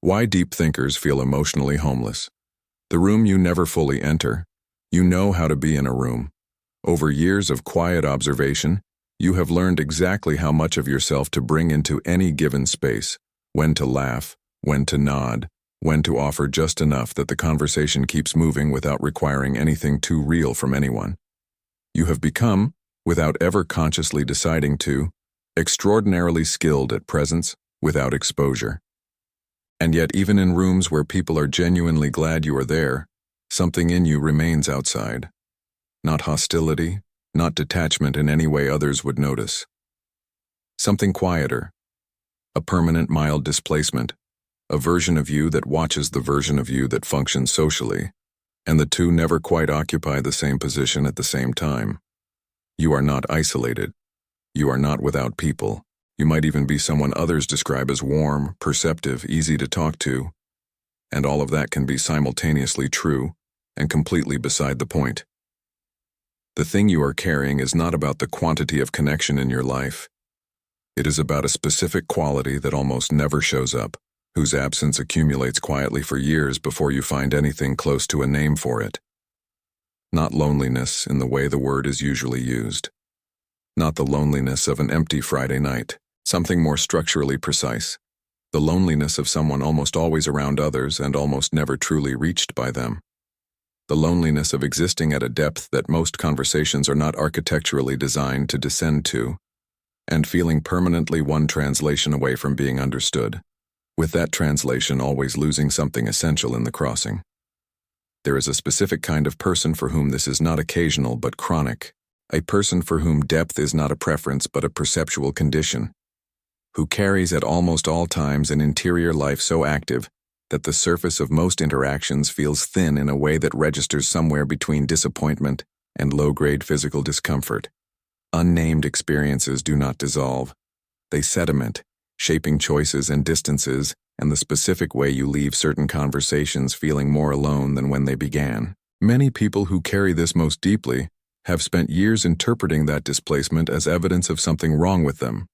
Why deep thinkers feel emotionally homeless. The room you never fully enter. You know how to be in a room. Over years of quiet observation, you have learned exactly how much of yourself to bring into any given space, when to laugh, when to nod, when to offer just enough that the conversation keeps moving without requiring anything too real from anyone. You have become, without ever consciously deciding to, extraordinarily skilled at presence without exposure. And yet even in rooms where people are genuinely glad you are there, something in you remains outside. Not hostility, not detachment in any way others would notice. Something quieter. A permanent mild displacement. A version of you that watches the version of you that functions socially, and the two never quite occupy the same position at the same time. You are not isolated. You are not without people. You might even be someone others describe as warm, perceptive, easy to talk to. And all of that can be simultaneously true and completely beside the point. The thing you are carrying is not about the quantity of connection in your life. It is about a specific quality that almost never shows up, whose absence accumulates quietly for years before you find anything close to a name for it. Not loneliness in the way the word is usually used. Not the loneliness of an empty Friday night. Something more structurally precise. The loneliness of someone almost always around others and almost never truly reached by them. The loneliness of existing at a depth that most conversations are not architecturally designed to descend to, and feeling permanently one translation away from being understood, with that translation always losing something essential in the crossing. There is a specific kind of person for whom this is not occasional but chronic, a person for whom depth is not a preference but a perceptual condition, who carries at almost all times an interior life so active that the surface of most interactions feels thin in a way that registers somewhere between disappointment and low-grade physical discomfort. Unnamed experiences do not dissolve. They sediment, shaping choices and distances and the specific way you leave certain conversations feeling more alone than when they began. Many people who carry this most deeply have spent years interpreting that displacement as evidence of something wrong with them,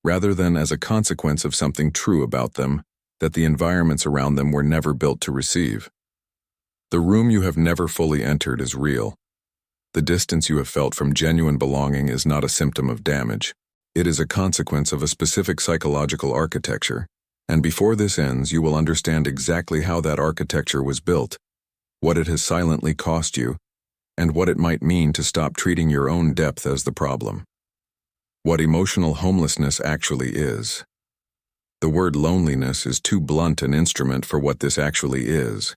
rather than as a consequence of something true about them that the environments around them were never built to receive. The room you have never fully entered is real. The distance you have felt from genuine belonging is not a symptom of damage. It is a consequence of a specific psychological architecture, and before this ends you will understand exactly how that architecture was built, what it has silently cost you, and what it might mean to stop treating your own depth as the problem. What emotional homelessness actually is. The word loneliness is too blunt an instrument for what this actually is.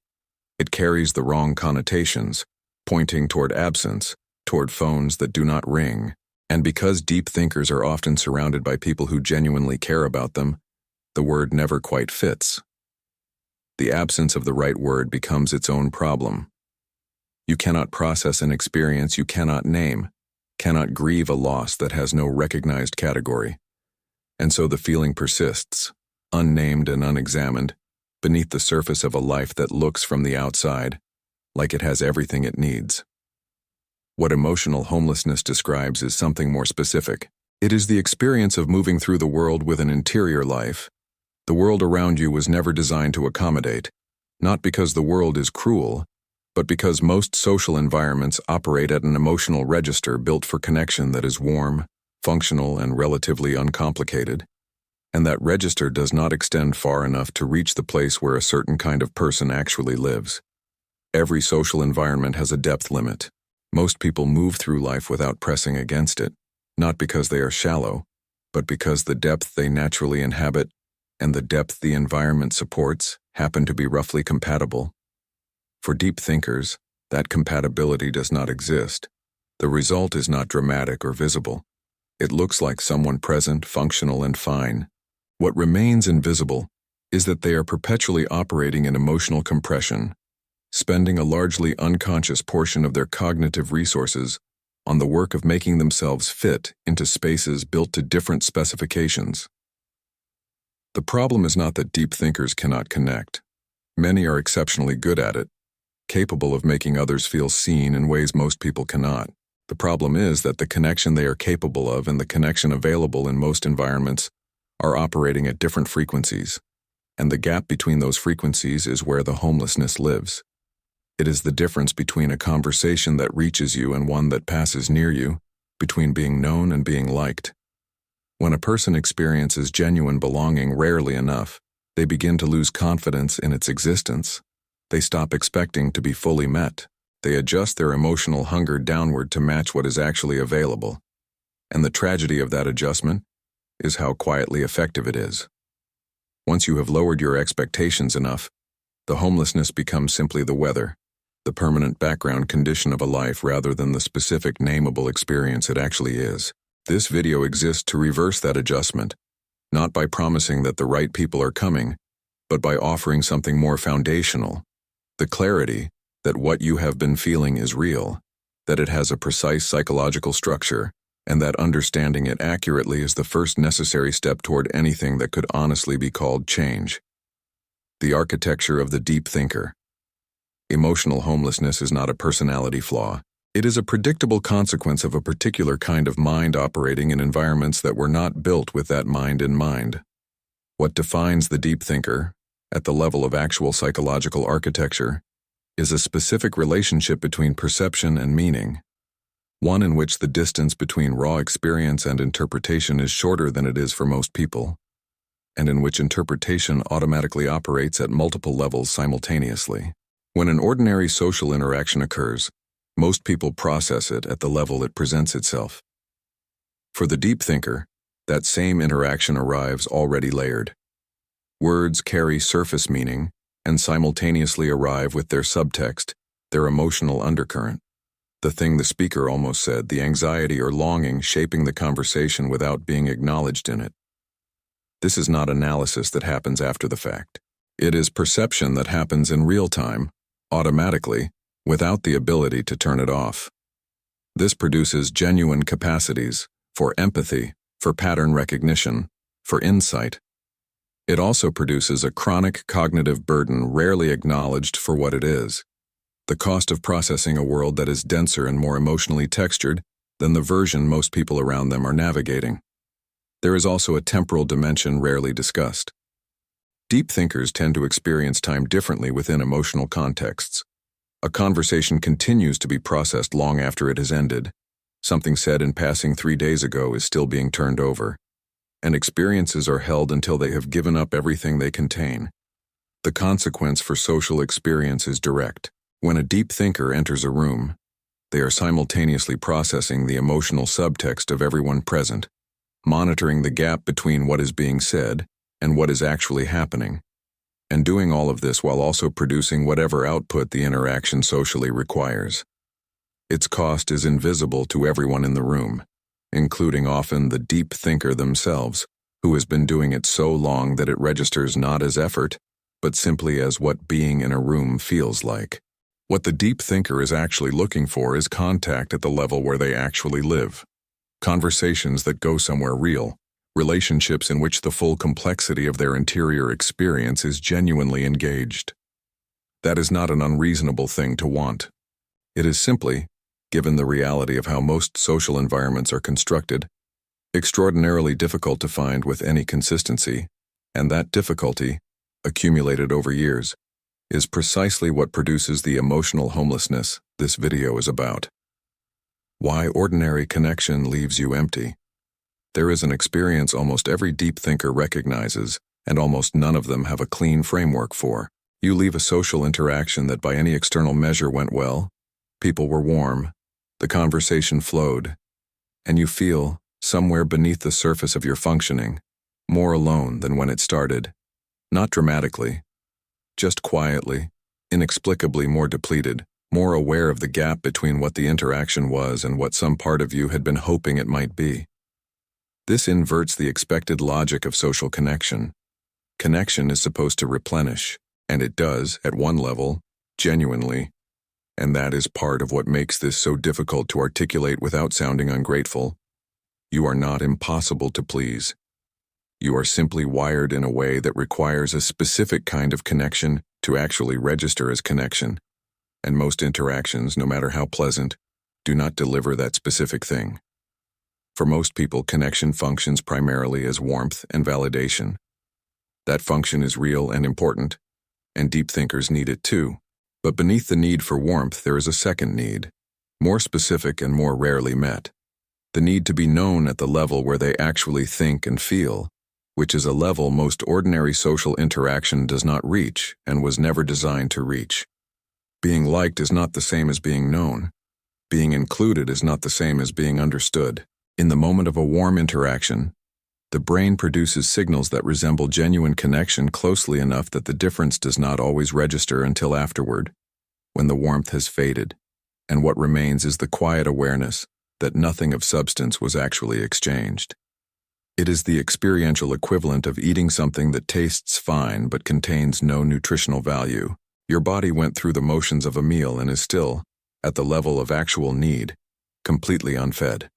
It carries the wrong connotations, pointing toward absence, toward phones that do not ring. And because deep thinkers are often surrounded by people who genuinely care about them, the word never quite fits. The absence of the right word becomes its own problem. You cannot process an experience you cannot name, cannot grieve a loss that has no recognized category. And so the feeling persists, unnamed and unexamined, beneath the surface of a life that looks from the outside like it has everything it needs. What emotional homelessness describes is something more specific. It is the experience of moving through the world with an interior life. The world around you was never designed to accommodate, not because the world is cruel, but because most social environments operate at an emotional register built for connection that is warm, functional, and relatively uncomplicated, and that register does not extend far enough to reach the place where a certain kind of person actually lives. Every social environment has a depth limit. Most people move through life without pressing against it, not because they are shallow, but because the depth they naturally inhabit and the depth the environment supports happen to be roughly compatible. For deep thinkers, that compatibility does not exist. The result is not dramatic or visible. It looks like someone present, functional, and fine. What remains invisible is that they are perpetually operating in emotional compression, spending a largely unconscious portion of their cognitive resources on the work of making themselves fit into spaces built to different specifications. The problem is not that deep thinkers cannot connect. Many are exceptionally good at it, capable of making others feel seen in ways most people cannot. The problem is that the connection they are capable of and the connection available in most environments are operating at different frequencies. And the gap between those frequencies is where the homelessness lives. It is the difference between a conversation that reaches you and one that passes near you, between being known and being liked. When a person experiences genuine belonging rarely enough, they begin to lose confidence in its existence. They stop expecting to be fully met. They adjust their emotional hunger downward to match what is actually available. And the tragedy of that adjustment is how quietly effective it is. Once you have lowered your expectations enough, the homelessness becomes simply the weather, the permanent background condition of a life rather than the specific nameable experience it actually is. This video exists to reverse that adjustment, not by promising that the right people are coming, but by offering something more foundational, the clarity that what you have been feeling is real, that it has a precise psychological structure, and that understanding it accurately is the first necessary step toward anything that could honestly be called change. The architecture of the deep thinker. Emotional homelessness is not a personality flaw. It is a predictable consequence of a particular kind of mind operating in environments that were not built with that mind in mind. What defines the deep thinker, at the level of actual psychological architecture, is a specific relationship between perception and meaning, one in which the distance between raw experience and interpretation is shorter than it is for most people, and in which interpretation automatically operates at multiple levels simultaneously. When an ordinary social interaction occurs, most people process it at the level it presents itself. For the deep thinker, that same interaction arrives already layered. Words carry surface meaning and simultaneously arrive with their subtext, their emotional undercurrent, the thing the speaker almost said, the anxiety or longing shaping the conversation without being acknowledged in it. This is not analysis that happens after the fact. It is perception that happens in real time, automatically, without the ability to turn it off. This produces genuine capacities for empathy, for pattern recognition, for insight. It also produces a chronic cognitive burden rarely acknowledged for what it is, the cost of processing a world that is denser and more emotionally textured than the version most people around them are navigating. There is also a temporal dimension rarely discussed. Deep thinkers tend to experience time differently within emotional contexts. A conversation continues to be processed long after it has ended. Something said in passing 3 days ago is still being turned over, and experiences are held until they have given up everything they contain. The consequence for social experience is direct. When a deep thinker enters a room, they are simultaneously processing the emotional subtext of everyone present, monitoring the gap between what is being said and what is actually happening, and doing all of this while also producing whatever output the interaction socially requires. Its cost is invisible to everyone in the room, including often the deep thinker themselves, who has been doing it so long that it registers not as effort, but simply as what being in a room feels like. What the deep thinker is actually looking for is contact at the level where they actually live. Conversations that go somewhere real, relationships in which the full complexity of their interior experience is genuinely engaged. That is not an unreasonable thing to want. It is simply, given the reality of how most social environments are constructed, extraordinarily difficult to find with any consistency, and that difficulty, accumulated over years, is precisely what produces the emotional homelessness this video is about. Why ordinary connection leaves you empty. There is an experience almost every deep thinker recognizes, and almost none of them have a clean framework for. You leave a social interaction that by any external measure went well, people were warm, the conversation flowed, and you feel, somewhere beneath the surface of your functioning, more alone than when it started. Not dramatically, just quietly, inexplicably more depleted, more aware of the gap between what the interaction was and what some part of you had been hoping it might be. This inverts the expected logic of social connection. Connection is supposed to replenish, and it does, at one level, genuinely, and that is part of what makes this so difficult to articulate without sounding ungrateful. You are not impossible to please. You are simply wired in a way that requires a specific kind of connection to actually register as connection, and most interactions, no matter how pleasant, do not deliver that specific thing. For most people, connection functions primarily as warmth and validation. That function is real and important, and deep thinkers need it too. But beneath the need for warmth, there is a second need, more specific and more rarely met. The need to be known at the level where they actually think and feel, which is a level most ordinary social interaction does not reach and was never designed to reach. Being liked is not the same as being known. Being included is not the same as being understood. In the moment of a warm interaction, the brain produces signals that resemble genuine connection closely enough that the difference does not always register until afterward, when the warmth has faded, and what remains is the quiet awareness that nothing of substance was actually exchanged. It is the experiential equivalent of eating something that tastes fine but contains no nutritional value. Your body went through the motions of a meal and is still, at the level of actual need, completely unfed.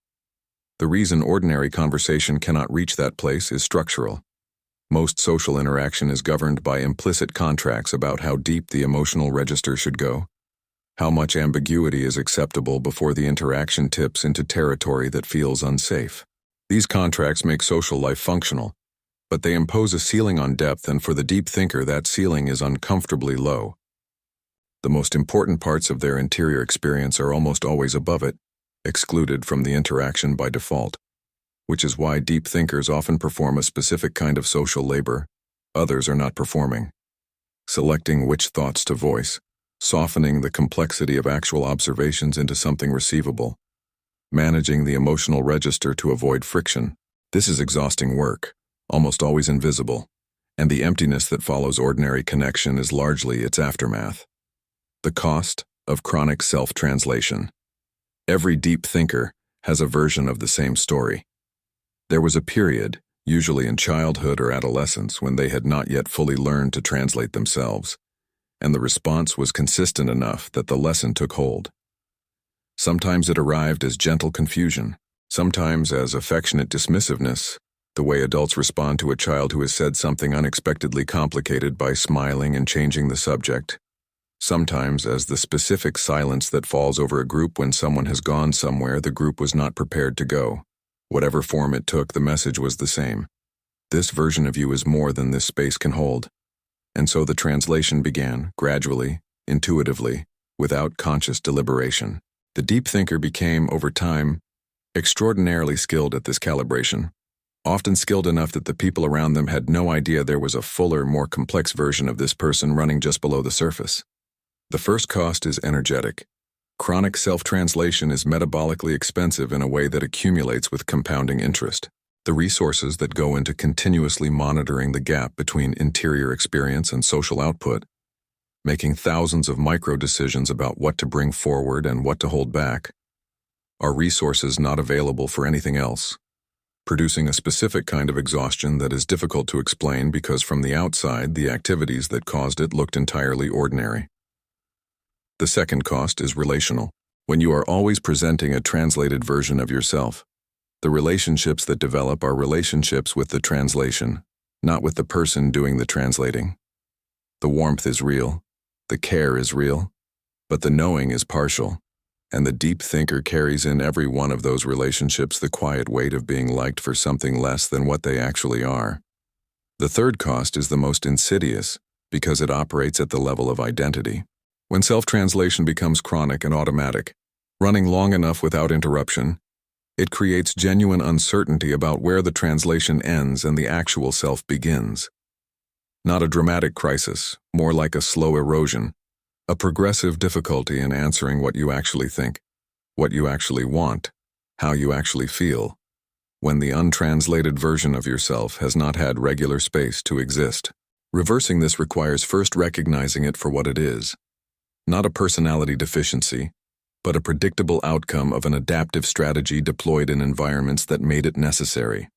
The reason ordinary conversation cannot reach that place is structural. Most social interaction is governed by implicit contracts about how deep the emotional register should go, how much ambiguity is acceptable before the interaction tips into territory that feels unsafe. These contracts make social life functional, but they impose a ceiling on depth, and for the deep thinker that ceiling is uncomfortably low. The most important parts of their interior experience are almost always above it, excluded from the interaction by default, which is why deep thinkers often perform a specific kind of social labor others are not performing. Selecting which thoughts to voice, softening the complexity of actual observations into something receivable, managing the emotional register to avoid friction. This is exhausting work, almost always invisible, and the emptiness that follows ordinary connection is largely its aftermath. The cost of chronic self-translation. Every deep thinker has a version of the same story. There was a period, usually in childhood or adolescence, when they had not yet fully learned to translate themselves, and the response was consistent enough that the lesson took hold. Sometimes it arrived as gentle confusion, sometimes as affectionate dismissiveness, the way adults respond to a child who has said something unexpectedly complicated by smiling and changing the subject, sometimes as the specific silence that falls over a group when someone has gone somewhere the group was not prepared to go. Whatever form it took, the message was the same. This version of you is more than this space can hold. And so the translation began, gradually, intuitively, without conscious deliberation. The deep thinker became, over time, extraordinarily skilled at this calibration, often skilled enough that the people around them had no idea there was a fuller, more complex version of this person running just below the surface. The first cost is energetic. Chronic self-translation is metabolically expensive in a way that accumulates with compounding interest. The resources that go into continuously monitoring the gap between interior experience and social output, making thousands of micro-decisions about what to bring forward and what to hold back, are resources not available for anything else, producing a specific kind of exhaustion that is difficult to explain because from the outside the activities that caused it looked entirely ordinary. The second cost is relational. When you are always presenting a translated version of yourself, the relationships that develop are relationships with the translation, not with the person doing the translating. The warmth is real, the care is real, but the knowing is partial, and the deep thinker carries in every one of those relationships the quiet weight of being liked for something less than what they actually are. The third cost is the most insidious because it operates at the level of identity. When self-translation becomes chronic and automatic, running long enough without interruption, it creates genuine uncertainty about where the translation ends and the actual self begins. Not a dramatic crisis, more like a slow erosion, a progressive difficulty in answering what you actually think, what you actually want, how you actually feel, when the untranslated version of yourself has not had regular space to exist. Reversing this requires first recognizing it for what it is. Not a personality deficiency, but a predictable outcome of an adaptive strategy deployed in environments that made it necessary.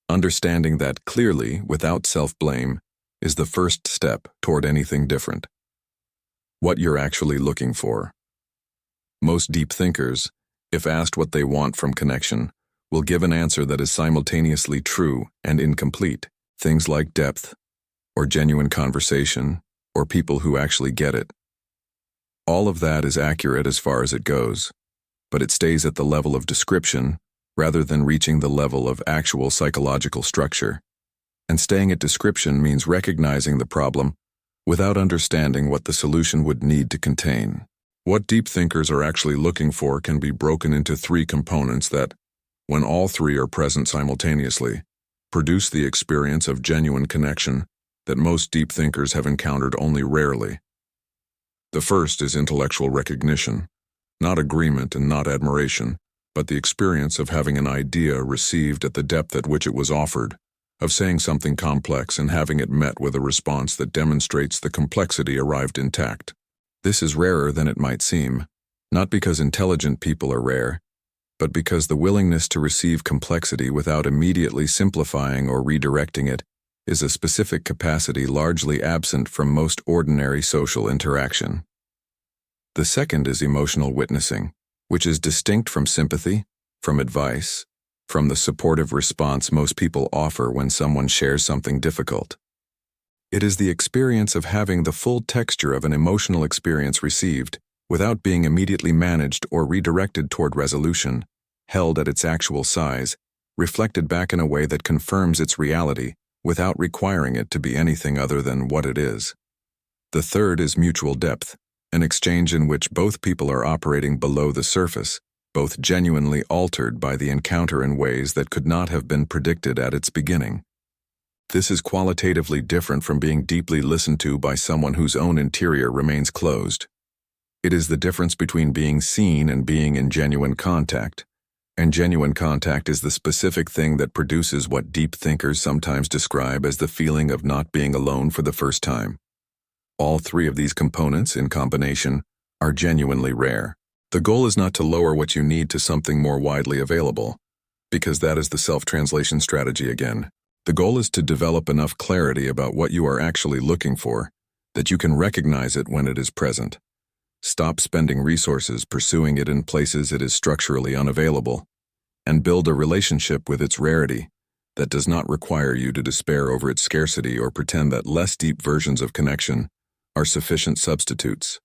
Understanding that clearly, without self-blame, is the first step toward anything different. What you're actually looking for. Most deep thinkers, if asked what they want from connection, will give an answer that is simultaneously true and incomplete. Things like depth, or genuine conversation, or people who actually get it. All of that is accurate as far as it goes, but it stays at the level of description rather than reaching the level of actual psychological structure. And staying at description means recognizing the problem without understanding what the solution would need to contain. What deep thinkers are actually looking for can be broken into three components that, when all three are present simultaneously, produce the experience of genuine connection that most deep thinkers have encountered only rarely. The first is intellectual recognition, not agreement and not admiration, but the experience of having an idea received at the depth at which it was offered, of saying something complex and having it met with a response that demonstrates the complexity arrived intact. This is rarer than it might seem, not because intelligent people are rare, but because the willingness to receive complexity without immediately simplifying or redirecting it is a specific capacity largely absent from most ordinary social interaction. The second is emotional witnessing, which is distinct from sympathy, from advice, from the supportive response most people offer when someone shares something difficult. It is the experience of having the full texture of an emotional experience received, without being immediately managed or redirected toward resolution, held at its actual size, reflected back in a way that confirms its reality, without requiring it to be anything other than what it is. The third is mutual depth, an exchange in which both people are operating below the surface, both genuinely altered by the encounter in ways that could not have been predicted at its beginning. This is qualitatively different from being deeply listened to by someone whose own interior remains closed. It is the difference between being seen and being in genuine contact, and genuine contact is the specific thing that produces what deep thinkers sometimes describe as the feeling of not being alone for the first time. All three of these components, in combination, are genuinely rare. The goal is not to lower what you need to something more widely available, because that is the self-translation strategy again. The goal is to develop enough clarity about what you are actually looking for, that you can recognize it when it is present. Stop spending resources pursuing it in places it is structurally unavailable, and build a relationship with its rarity that does not require you to despair over its scarcity or pretend that less deep versions of connection are sufficient substitutes.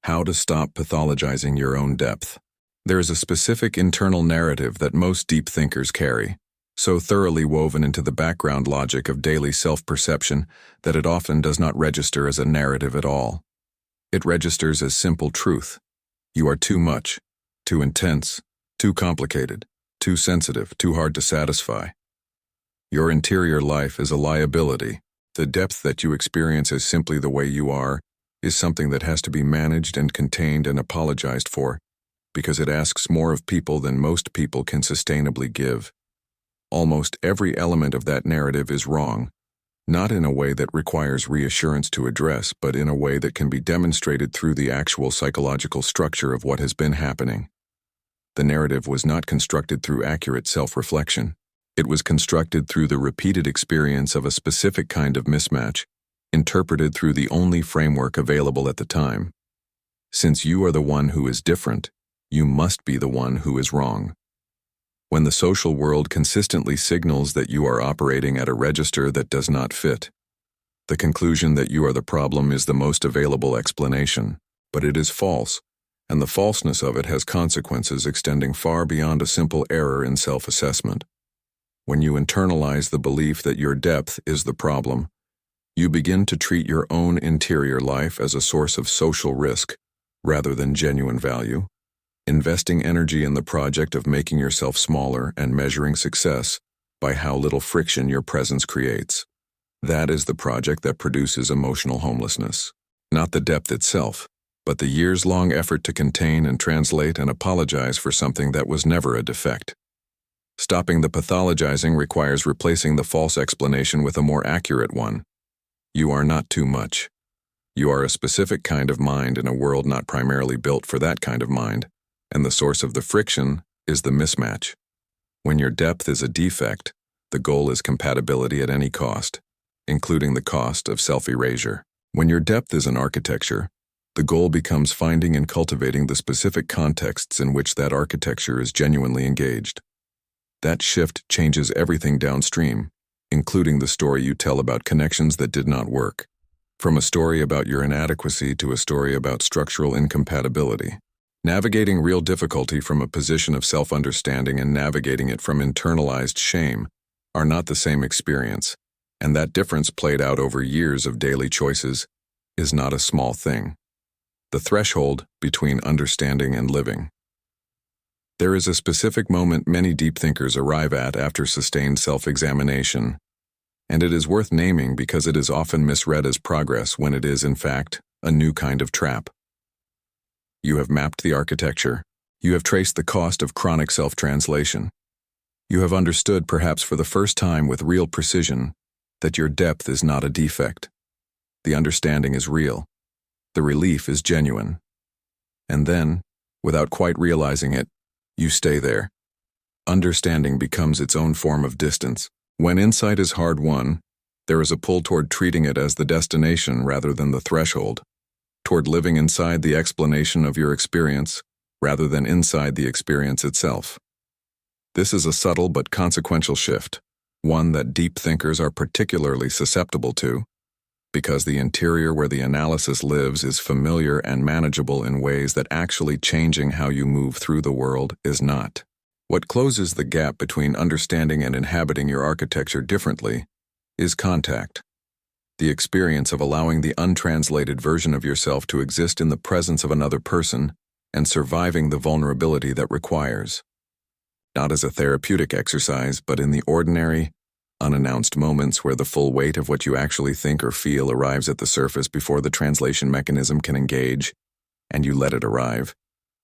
How to stop pathologizing your own depth. There is a specific internal narrative that most deep thinkers carry, so thoroughly woven into the background logic of daily self-perception that it often does not register as a narrative at all. It registers as simple truth. You are too much, too intense, too complicated, too sensitive, too hard to satisfy. Your interior life is a liability. The depth that you experience as simply the way you are is something that has to be managed and contained and apologized for, because it asks more of people than most people can sustainably give. Almost every element of that narrative is wrong, not in a way that requires reassurance to address, but in a way that can be demonstrated through the actual psychological structure of what has been happening. The narrative was not constructed through accurate self-reflection. It was constructed through the repeated experience of a specific kind of mismatch, interpreted through the only framework available at the time. Since you are the one who is different, you must be the one who is wrong. When the social world consistently signals that you are operating at a register that does not fit, the conclusion that you are the problem is the most available explanation, but it is false, and the falseness of it has consequences extending far beyond a simple error in self-assessment. When you internalize the belief that your depth is the problem, you begin to treat your own interior life as a source of social risk rather than genuine value, investing energy in the project of making yourself smaller and measuring success by how little friction your presence creates. That is the project that produces emotional homelessness. Not the depth itself, but the years-long effort to contain and translate and apologize for something that was never a defect. Stopping the pathologizing requires replacing the false explanation with a more accurate one. You are not too much. You are a specific kind of mind in a world not primarily built for that kind of mind, and the source of the friction is the mismatch. When your depth is a defect, the goal is compatibility at any cost, including the cost of self-erasure. When your depth is an architecture, the goal becomes finding and cultivating the specific contexts in which that architecture is genuinely engaged. That shift changes everything downstream, including the story you tell about connections that did not work. From a story about your inadequacy to a story about structural incompatibility. Navigating real difficulty from a position of self-understanding and navigating it from internalized shame are not the same experience, and that difference played out over years of daily choices is not a small thing. The threshold between understanding and living. There is a specific moment many deep thinkers arrive at after sustained self-examination, and it is worth naming because it is often misread as progress when it is, in fact, a new kind of trap. You have mapped the architecture. You have traced the cost of chronic self-translation. You have understood, perhaps for the first time with real precision, that your depth is not a defect. The understanding is real. The relief is genuine. And then, without quite realizing it, you stay there. Understanding becomes its own form of distance. When insight is hard-won, there is a pull toward treating it as the destination rather than the threshold, toward living inside the explanation of your experience rather than inside the experience itself. This is a subtle but consequential shift, one that deep thinkers are particularly susceptible to, because the interior where the analysis lives is familiar and manageable in ways that actually changing how you move through the world is not. What closes the gap between understanding and inhabiting your architecture differently is contact. The experience of allowing the untranslated version of yourself to exist in the presence of another person and surviving the vulnerability that requires. Not as a therapeutic exercise, but in the ordinary, unannounced moments where the full weight of what you actually think or feel arrives at the surface before the translation mechanism can engage, and you let it arrive,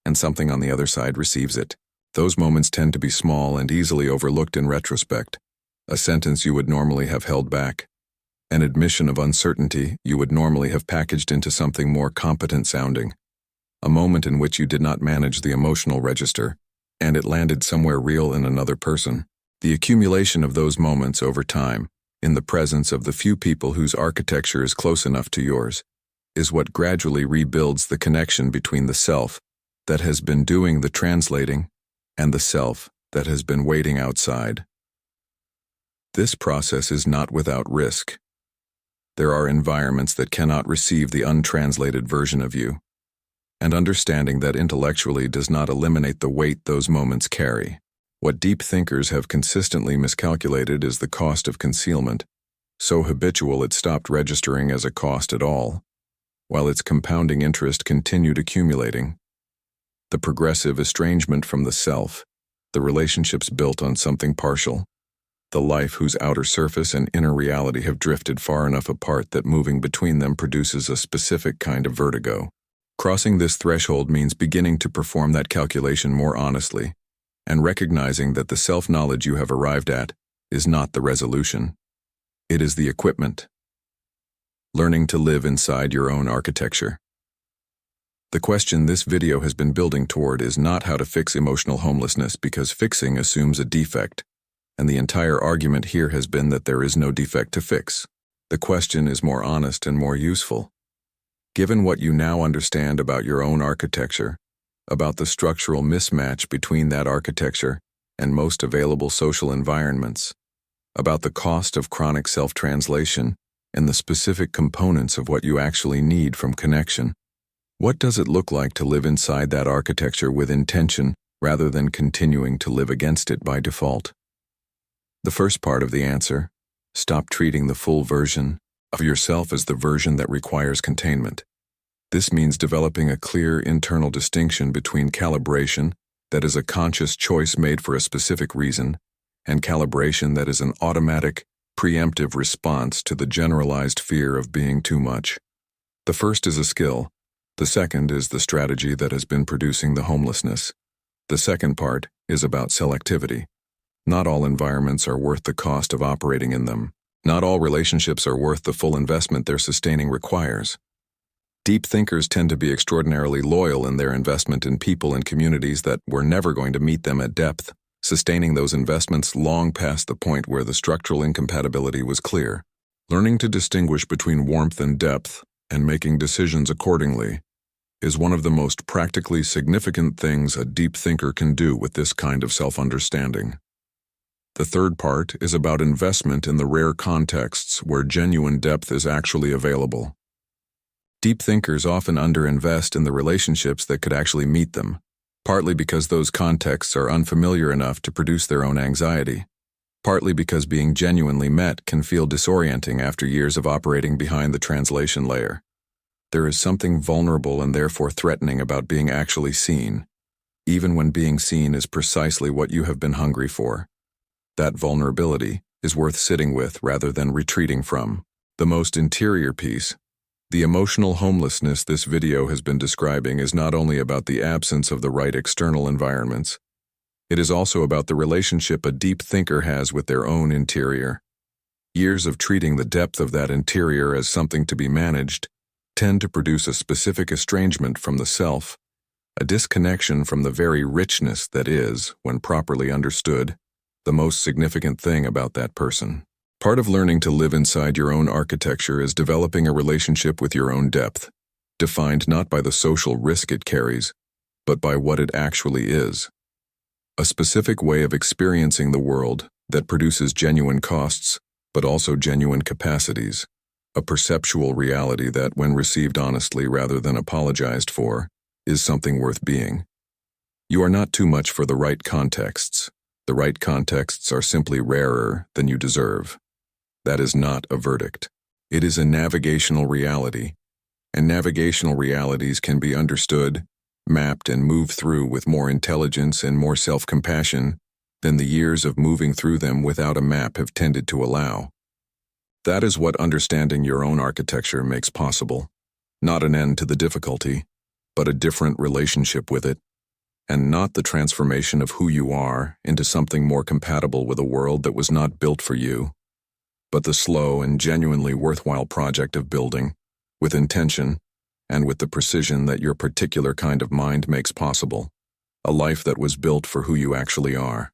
and something on the other side receives it. Those moments tend to be small and easily overlooked in retrospect. A sentence you would normally have held back. An admission of uncertainty you would normally have packaged into something more competent sounding. A moment in which you did not manage the emotional register, and it landed somewhere real in another person. The accumulation of those moments over time, in the presence of the few people whose architecture is close enough to yours, is what gradually rebuilds the connection between the self that has been doing the translating and the self that has been waiting outside. This process is not without risk. There are environments that cannot receive the untranslated version of you, and understanding that intellectually does not eliminate the weight those moments carry. What deep thinkers have consistently miscalculated is the cost of concealment, so habitual it stopped registering as a cost at all, while its compounding interest continued accumulating. The progressive estrangement from the self, the relationships built on something partial, the life whose outer surface and inner reality have drifted far enough apart that moving between them produces a specific kind of vertigo. Crossing this threshold means beginning to perform that calculation more honestly, and recognizing that the self-knowledge you have arrived at is not the resolution. It is the equipment. Learning to live inside your own architecture. The question this video has been building toward is not how to fix emotional homelessness, because fixing assumes a defect, and the entire argument here has been that there is no defect to fix. The question is more honest and more useful. Given what you now understand about your own architecture, about the structural mismatch between that architecture and most available social environments, about the cost of chronic self-translation and the specific components of what you actually need from connection, what does it look like to live inside that architecture with intention rather than continuing to live against it by default? The first part of the answer: stop treating the full version of yourself as the version that requires containment. This means developing a clear internal distinction between calibration, that is a conscious choice made for a specific reason, and calibration that is an automatic, preemptive response to the generalized fear of being too much. The first is a skill. The second is the strategy that has been producing the homelessness. The second part is about selectivity. Not all environments are worth the cost of operating in them. Not all relationships are worth the full investment their sustaining requires. Deep thinkers tend to be extraordinarily loyal in their investment in people and communities that were never going to meet them at depth, sustaining those investments long past the point where the structural incompatibility was clear. Learning to distinguish between warmth and depth, and making decisions accordingly, is one of the most practically significant things a deep thinker can do with this kind of self-understanding. The third part is about investment in the rare contexts where genuine depth is actually available. Deep thinkers often underinvest in the relationships that could actually meet them, partly because those contexts are unfamiliar enough to produce their own anxiety, partly because being genuinely met can feel disorienting after years of operating behind the translation layer. There is something vulnerable and therefore threatening about being actually seen, even when being seen is precisely what you have been hungry for. That vulnerability is worth sitting with rather than retreating from. The most interior piece, the emotional homelessness this video has been describing, is not only about the absence of the right external environments, it is also about the relationship a deep thinker has with their own interior. Years of treating the depth of that interior as something to be managed tend to produce a specific estrangement from the self, a disconnection from the very richness that is, when properly understood, the most significant thing about that person. Part of learning to live inside your own architecture is developing a relationship with your own depth, defined not by the social risk it carries, but by what it actually is. A specific way of experiencing the world that produces genuine costs, but also genuine capacities. A perceptual reality that, when received honestly rather than apologized for, is something worth being. You are not too much for the right contexts. The right contexts are simply rarer than you deserve. That is not a verdict. It is a navigational reality, and navigational realities can be understood, mapped, and moved through with more intelligence and more self-compassion than the years of moving through them without a map have tended to allow. That is what understanding your own architecture makes possible. Not an end to the difficulty, but a different relationship with it, and not the transformation of who you are into something more compatible with a world that was not built for you, but the slow and genuinely worthwhile project of building, with intention, and with the precision that your particular kind of mind makes possible, a life that was built for who you actually are.